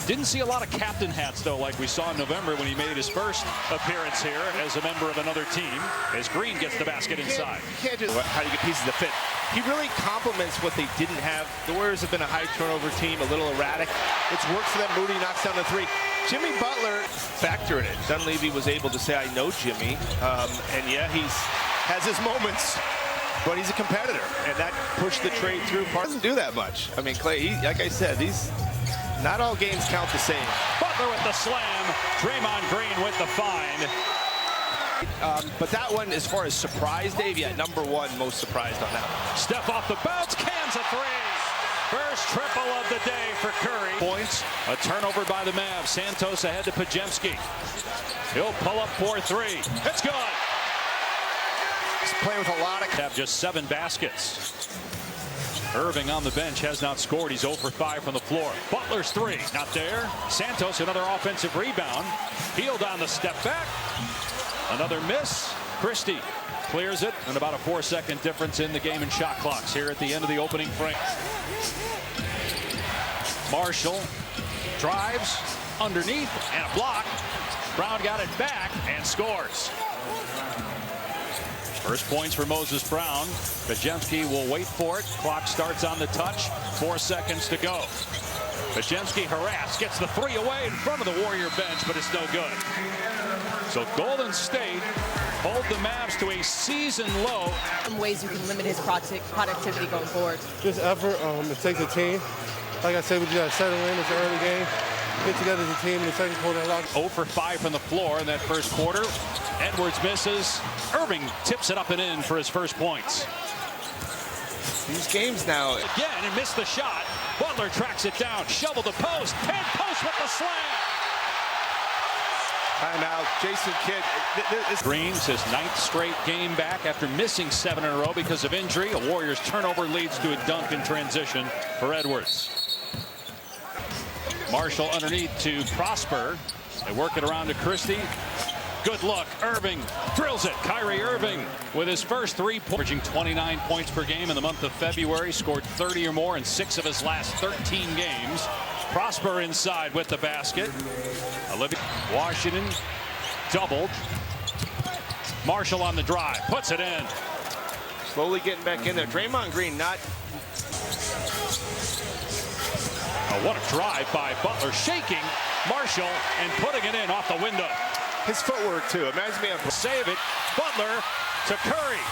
Didn't see a lot of captain hats, though, like we saw in November when he made his first appearance here as a member of another team, as Green gets the basket inside. You can't just how do you get pieces to fit. He really complements what they didn't have. The Warriors have been a high turnover team, a little erratic. It's worked for them. Moody knocks down the three. Jimmy Butler factor in it. Dunleavy was able to say, I know Jimmy. And yeah, has his moments, but he's a competitor. And that pushed the trade through. Doesn't do that much. I mean, Clay, like I said, not all games count the same. Butler with the slam. Draymond Green with the find. But that one, as far as surprise, Dave, yeah, number one most surprised on that one. Steph off the bounce, cans a three. First triple of the day for Curry. Points, a turnover by the Mavs. Santos ahead to Pajemski. He'll pull up 4-3. It's good. He's playing with a lot of... Have just 7 baskets. Irving on the bench has not scored. He's 0 for 5 from the floor. Butler's 3, not there. Santos, another offensive rebound. Healed on the step back. Another miss. Christie clears it, and about a 4-second difference in the game in shot clocks here at the end of the opening frame. Marshall drives underneath and a block. Brown got it back and scores. First points for Moses Brown. Pajemski will wait for it. Clock starts on the touch. 4 seconds to go. Pajemski harassed, gets the 3 away in front of the Warrior bench, but it's no good. So Golden State hold the Mavs to a season low. Some ways you can limit his productivity going forward. Just effort. It takes a team. Like I said, we just got to settle in. It's an early game. Get together as a team in the second quarter. 0 for 5 from the floor in that first quarter. Edwards misses. Irving tips it up and in for his first points. These games now. Again, and missed the shot. Butler tracks it down. Shovel the post. Pan post with the slam. Timeout. Jason Kidd. Green's his 9th straight game back after missing 7 in a row because of injury. A Warriors turnover leads to a dunk in transition for Edwards. Marshall underneath to Prosper. They work it around to Christie. Good look. Irving drills it. Kyrie Irving with his first 3 points. Averaging 29 points per game in the month of February. Scored 30 or more in 6 of his last 13 games. Prosper inside with the basket. Washington doubled. Marshall on the drive. Puts it in. Slowly getting back in there. Draymond Green not... Oh, what a drive by Butler. Shaking Marshall and putting it in off the window. His footwork, too. It reminds me of... Save it. Butler to Curry.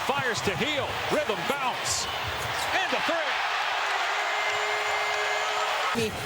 Fires to Heel. Rhythm bounce. And a 3.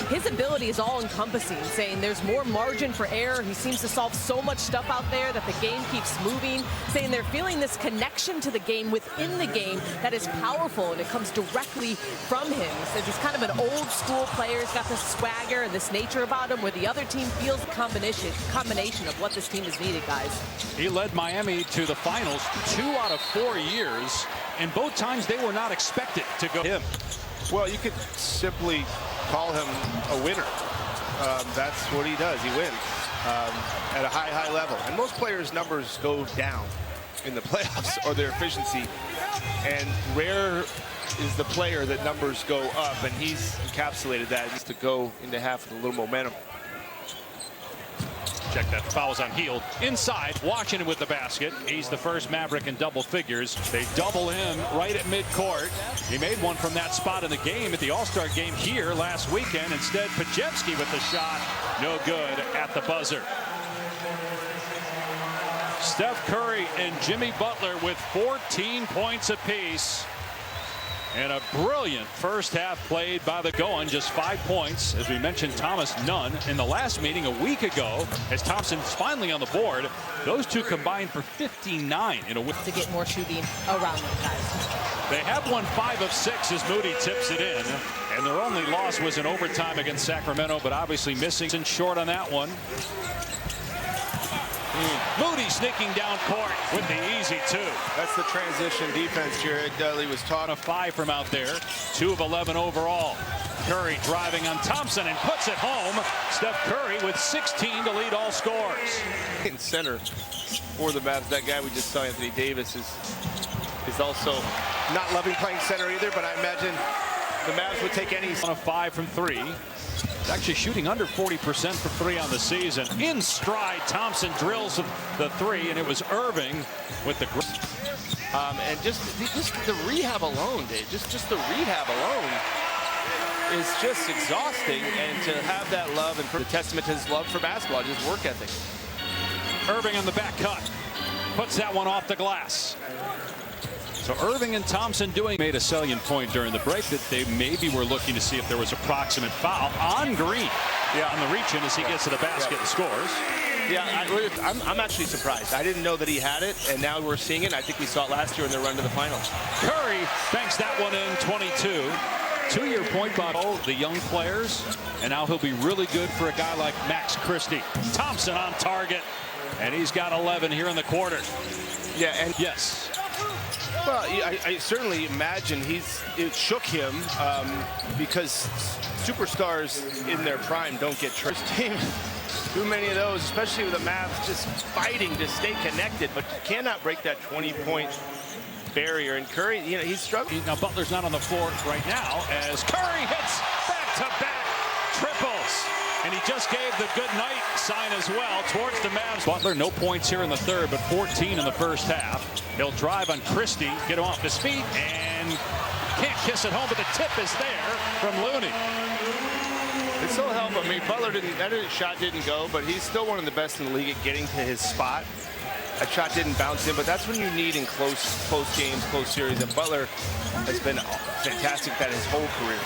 His ability is all-encompassing, saying there's more margin for error. He seems to solve so much stuff out there that the game keeps moving, saying they're feeling this connection to the game within the game that is powerful, and it comes directly from him. He says he's kind of an old-school player. He's got this swagger and this nature about him where the other team feels the combination of what this team has needed, guys. He led Miami to the finals 2 out of 4 years, and both times they were not expected to go him. Well, you could simply call him a winner. That's what he does. He wins at a high level. And most players' numbers go down in the playoffs or their efficiency. And rare is the player that numbers go up. And he's encapsulated that. Just to go into half with a little momentum. Check that. Fouls on Hield. Inside, Washington with the basket. He's the first Maverick in double figures. They double him right at midcourt. He made one from that spot in the game at the All-Star game here last weekend. Instead, Pajemski with the shot. No good at the buzzer. Steph Curry and Jimmy Butler with 14 points apiece. And a brilliant first half played by the Goan, just 5 points. As we mentioned, Thomas none in the last meeting a week ago. As Thompson's finally on the board, those two combined for 59 in a week. To get more shooting around them, guys. They have won 5 of 6 as Moody tips it in. And their only loss was in overtime against Sacramento, but obviously missing and short on that one. Moody sneaking down court with the easy 2. That's the transition defense Jared Dudley was taught. A 5 from out there, 2 of 11 overall. Curry driving on Thompson and puts it home. Steph Curry with 16 to lead all scores. In center for the Mavs, that guy we just saw, Anthony Davis, is also not loving playing center either, but I imagine the Mavs would take any. 1 of 5 from 3. He's actually shooting under 40% for 3 on the season. In stride, Thompson drills the 3, and it was Irving with the. And just the rehab alone, Dave, just the rehab alone is just exhausting. And to have that love and the testament to his love for basketball, just work ethic. Irving on the back cut. Puts that one off the glass. So Irving and Thompson made a salient point during the break that they maybe were looking to see if there was a proximate foul on Green. Yeah, on the reach in as he gets to the basket and scores. Yeah, I'm actually surprised. I didn't know that he had it, and now we're seeing it. I think we saw it last year in their run to the finals. Curry banks that one in, 22. 2-year point bottle, the young players, and now he'll be really good for a guy like Max Christie. Thompson on target, and he's got 11 here in the quarter. Yeah, and yes. Well, I certainly imagine it shook him because superstars in their prime don't get traded. Too many of those, especially with the Mavs just fighting to stay connected, but cannot break that 20-point barrier. And Curry, he's struggling. Now Butler's not on the floor right now as Curry hits back-to-back triples. And he just gave the good night sign as well towards the Mavs. Butler, no points here in the third, but 14 in the first half. He'll drive on Christie, get him off his feet, and can't kiss it home, but the tip is there from Looney. This will help him. I mean, Butler that shot didn't go, but he's still one of the best in the league at getting to his spot. That shot didn't bounce in, but that's when you need in close games, close series. And Butler has been fantastic that his whole career.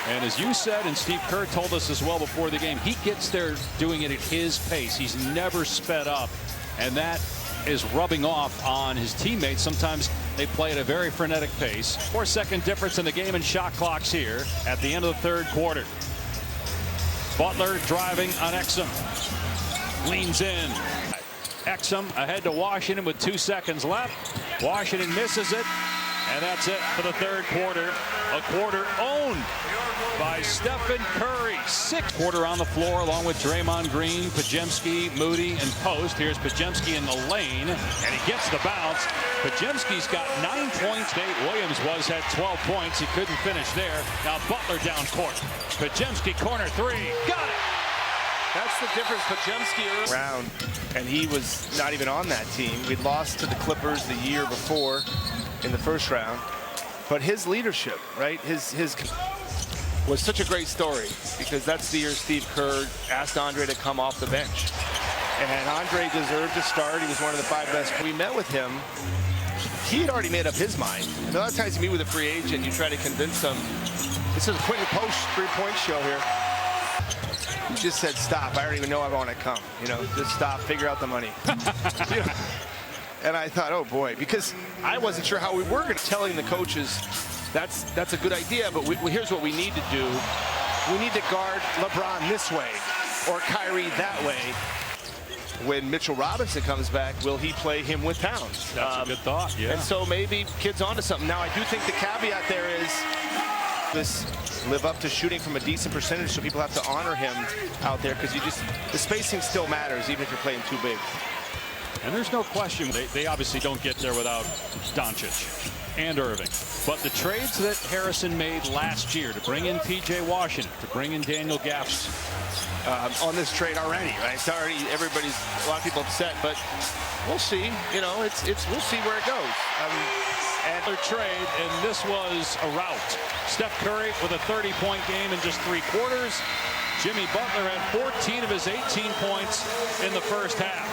And as you said, and Steve Kerr told us as well before the game, he gets there doing it at his pace. He's never sped up, and that is rubbing off on his teammates. Sometimes they play at a very frenetic pace. 4-second difference in the game and shot clocks here at the end of the third quarter. Butler driving on Exum. Leans in. Exum ahead to Washington with 2 seconds left. Washington misses it. And that's it for the third quarter. A quarter owned by Stephen Curry. 6th quarter on the floor along with Draymond Green, Podziemski, Moody, and Post. Here's Podziemski in the lane, and he gets the bounce. Podziemski's got 9 points. Nate Williams had 12 points. He couldn't finish there. Now Butler down court. Podziemski corner 3. Got it. That's the difference. Podziemski round, and he was not even on that team. We'd lost to the Clippers the year before in the first round, but his leadership, right, his was such a great story, because that's the year Steve Kerr asked Andre to come off the bench, and Andre deserved to start. He was one of the 5 best. We met with him. He had already made up his mind. A lot of times you meet with a free agent, you try to convince them. This is a Quentin Post 3-point show here. He just said, stop. I don't even know I want to come. Just stop. Figure out the money. And I thought, oh boy, because I wasn't sure how we were going to telling the coaches that's a good idea, but here's what we need to do. We need to guard LeBron this way or Kyrie that way. When Mitchell Robinson comes back, will he play him with Towns? That's a good thought, yeah. And so maybe kid's onto something. Now, I do think the caveat there is this live up to shooting from a decent percentage, so people have to honor him out there, because the spacing still matters, even if you're playing too big. And there's no question they obviously don't get there without Doncic and Irving. But the trades that Harrison made last year to bring in P.J. Washington, to bring in Daniel Gafford, on this trade already, right? It's already, a lot of people upset, but we'll see. We'll see where it goes. And their trade, and this was a rout. Steph Curry with a 30-point game in just 3 quarters. Jimmy Butler had 14 of his 18 points in the first half.